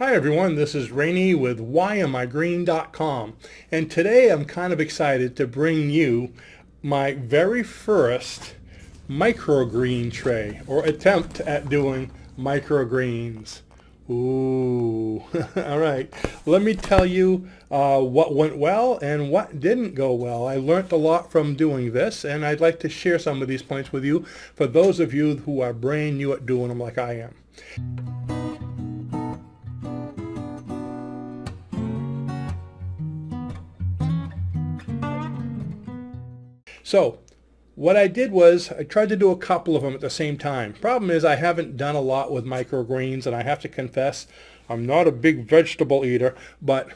Hi everyone, this is Rainey with whyamigreen.com, and today I'm kind of excited to bring you my very first microgreen tray, or attempt at doing microgreens. Ooh, all right. Let me tell you what went well and what didn't go well. I learned a lot from doing this, and I'd like to share some of these points with you for those of you who are brand new at doing them like I am. So what I did was I tried to do a couple of them at the same time. Problem is I haven't done a lot with microgreens, and I have to confess I'm not a big vegetable eater, but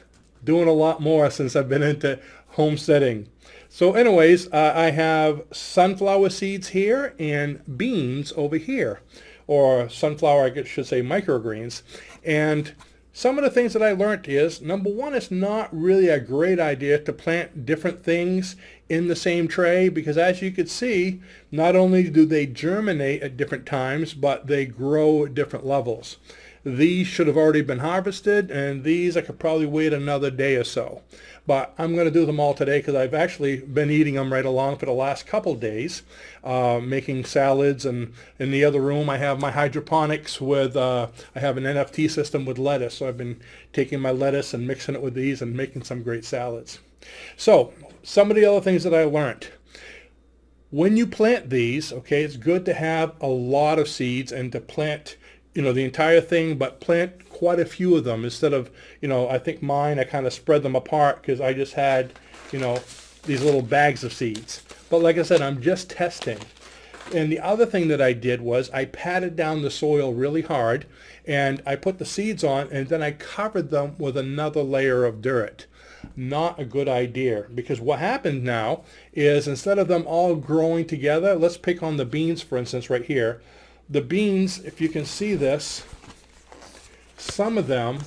doing a lot more since I've been into homesteading. So anyways, I have sunflower seeds here and beans over here, or sunflower, I should say microgreens. And some of the things that I learned is, number one, it's not really a great idea to plant different things in the same tray, because as you can see, not only do they germinate at different times, but they grow at different levels. These should have already been harvested, and these I could probably wait another day or so. But I'm going to do them all today because I've actually been eating them right along for the last couple days, making salads. And in the other room I have my hydroponics with, I have an NFT system with lettuce. So I've been taking my lettuce and mixing it with these and making some great salads. So some of the other things that I learned. When you plant these, okay, it's good to have a lot of seeds and to plant, the entire thing, but plant quite a few of them instead of, I think mine, I kind of spread them apart because I just had, these little bags of seeds. But like I said, I'm just testing. And the other thing that I did was I patted down the soil really hard, and I put the seeds on, and then I covered them with another layer of dirt. Not a good idea, because what happened now is instead of them all growing together, let's pick on the beans, for instance, right here. The beans, if you can see this, some of them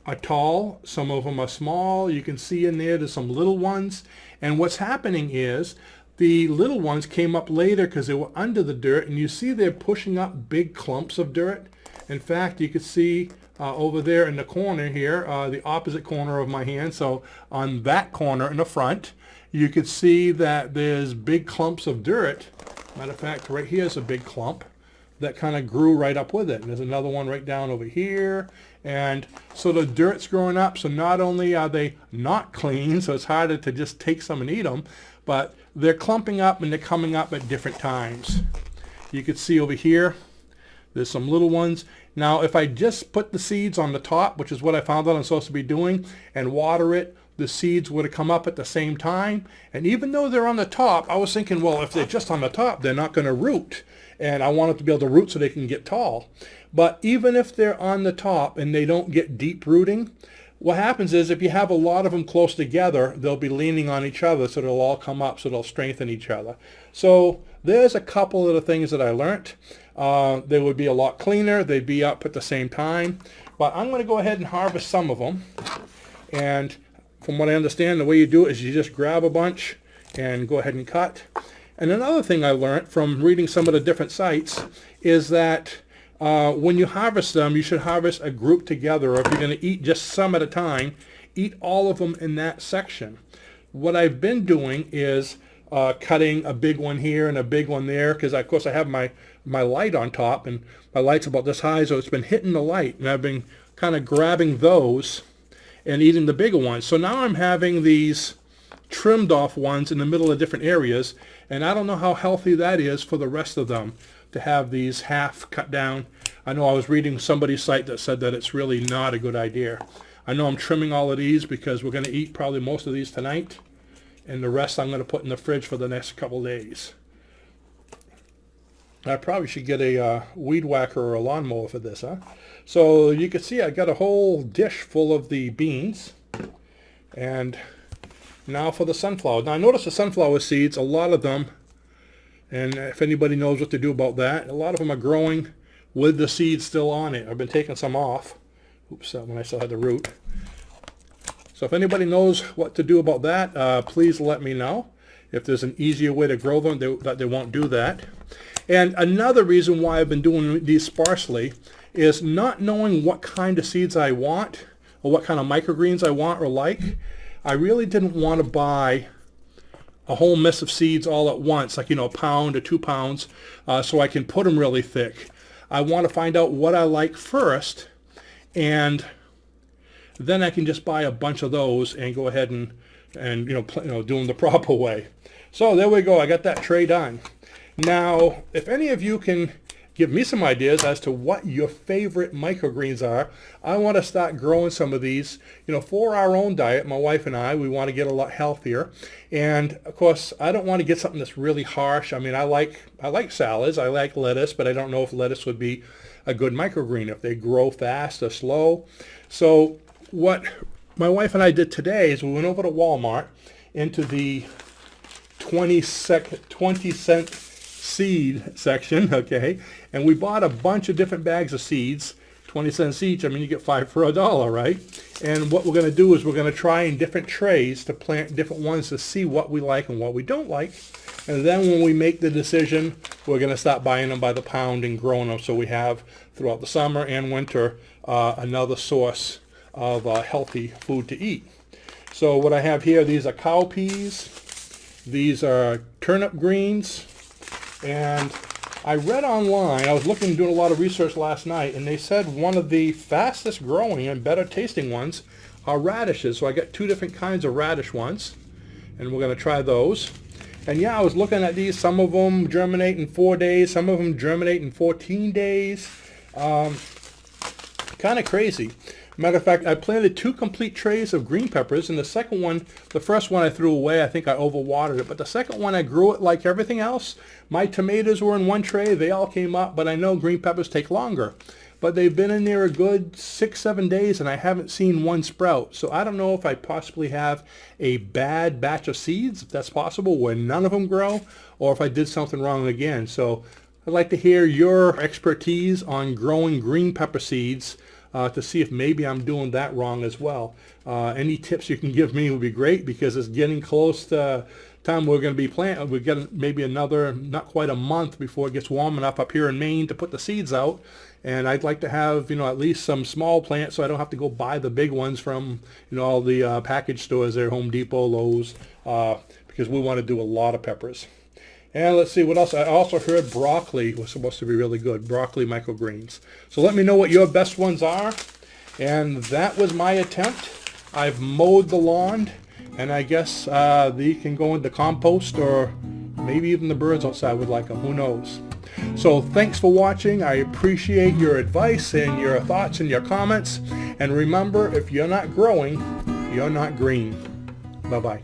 are tall, some of them are small. You can see in there's some little ones. And what's happening is the little ones came up later because they were under the dirt, and you see they're pushing up big clumps of dirt. In fact, you can see over there in the corner here, the opposite corner of my hand, so on that corner in the front, you can see that there's big clumps of dirt. Matter of fact, right here is a big clump that kind of grew right up with it. And there's another one right down over here. And so the dirt's growing up. So not only are they not clean, so it's harder to just take some and eat them, but they're clumping up and they're coming up at different times. You can see over here, there's some little ones. Now, if I just put the seeds on the top, which is what I found out I'm supposed to be doing, and water it, the seeds would have come up at the same time. And even though they're on the top, I was thinking, well, if they're just on the top, they're not going to root. And I want it to be able to root so they can get tall. But even if they're on the top and they don't get deep rooting, what happens is if you have a lot of them close together, they'll be leaning on each other, so they'll all come up, so they'll strengthen each other. So there's a couple of the things that I learned. They would be a lot cleaner. They'd be up at the same time. But I'm going to go ahead and harvest some of them. And from what I understand, the way you do it is you just grab a bunch and go ahead and cut. And another thing I learned from reading some of the different sites is that when you harvest them, you should harvest a group together. Or if you're going to eat just some at a time, eat all of them in that section. What I've been doing is cutting a big one here and a big one there, because of course I have my light on top, and my light's about this high, so it's been hitting the light, and I've been kind of grabbing those and eating the bigger ones. So now I'm having these trimmed off ones in the middle of different areas, and I don't know how healthy that is for the rest of them to have these half cut down. I know I was reading somebody's site that said that it's really not a good idea. I know I'm trimming all of these because we're going to eat probably most of these tonight, and the rest I'm going to put in the fridge for the next couple days. I probably should get a weed whacker or a lawnmower for this, huh? So you can see I got a whole dish full of the beans. And now for the sunflower. Now I notice the sunflower seeds, a lot of them, and if anybody knows what to do about that, a lot of them are growing with the seeds still on it. I've been taking some off. Oops, when I still had the root. So if anybody knows what to do about that, please let me know. If there's an easier way to grow them, that they won't do that. And another reason why I've been doing these sparsely is not knowing what kind of seeds I want or what kind of microgreens I want or like. I really didn't want to buy a whole mess of seeds all at once, like, a pound or 2 pounds, so I can put them really thick. I want to find out what I like first, and then I can just buy a bunch of those and go ahead and do them the proper way. So there we go. I got that tray done. Now, if any of you can give me some ideas as to what your favorite microgreens are, I want to start growing some of these, for our own diet. My wife and I, we want to get a lot healthier. And of course, I don't want to get something that's really harsh. I mean, I like salads, I like lettuce, but I don't know if lettuce would be a good microgreen, if they grow fast or slow. So what my wife and I did today is we went over to Walmart into the 20-cent seed section, okay, and we bought a bunch of different bags of seeds, 20 cents each. I mean, you get 5 for $1, right? And what we're going to do is we're going to try in different trays to plant different ones to see what we like and what we don't like. And then when we make the decision, we're going to start buying them by the pound and growing them, so we have throughout the summer and winter another source of healthy food to eat. So what I have here, these are cowpeas, these are turnip greens, and I read online, I was doing a lot of research last night, and they said one of the fastest growing and better tasting ones are radishes. So I got 2 different kinds of radish ones, and we're going to try those. And yeah, I was looking at these. Some of them germinate in 4 days, some of them germinate in 14 days. Kind of crazy. Matter of fact, I planted 2 complete trays of green peppers, and the first one I threw away. I think I overwatered it, but the second one I grew it like everything else. My tomatoes were in one tray, they all came up, but I know green peppers take longer. But they've been in there a good 6-7 days, and I haven't seen one sprout. So I don't know if I possibly have a bad batch of seeds, if that's possible, where none of them grow, or if I did something wrong again. So I'd like to hear your expertise on growing green pepper seeds, to see if maybe I'm doing that wrong as well. Any tips you can give me would be great, because it's getting close to time we're going to be planting. We've got maybe another, not quite a month before it gets warm enough up here in Maine to put the seeds out. And I'd like to have, at least some small plants, so I don't have to go buy the big ones from, all the package stores there, Home Depot, Lowe's, because we want to do a lot of peppers. And let's see what else. I also heard broccoli was supposed to be really good, broccoli microgreens. So let me know what your best ones are. And that was my attempt. I've mowed the lawn, and I guess they can go into compost, or maybe even the birds outside would like them. Who knows? So thanks for watching. I appreciate your advice and your thoughts and your comments. And remember, if you're not growing, you're not green. Bye-bye.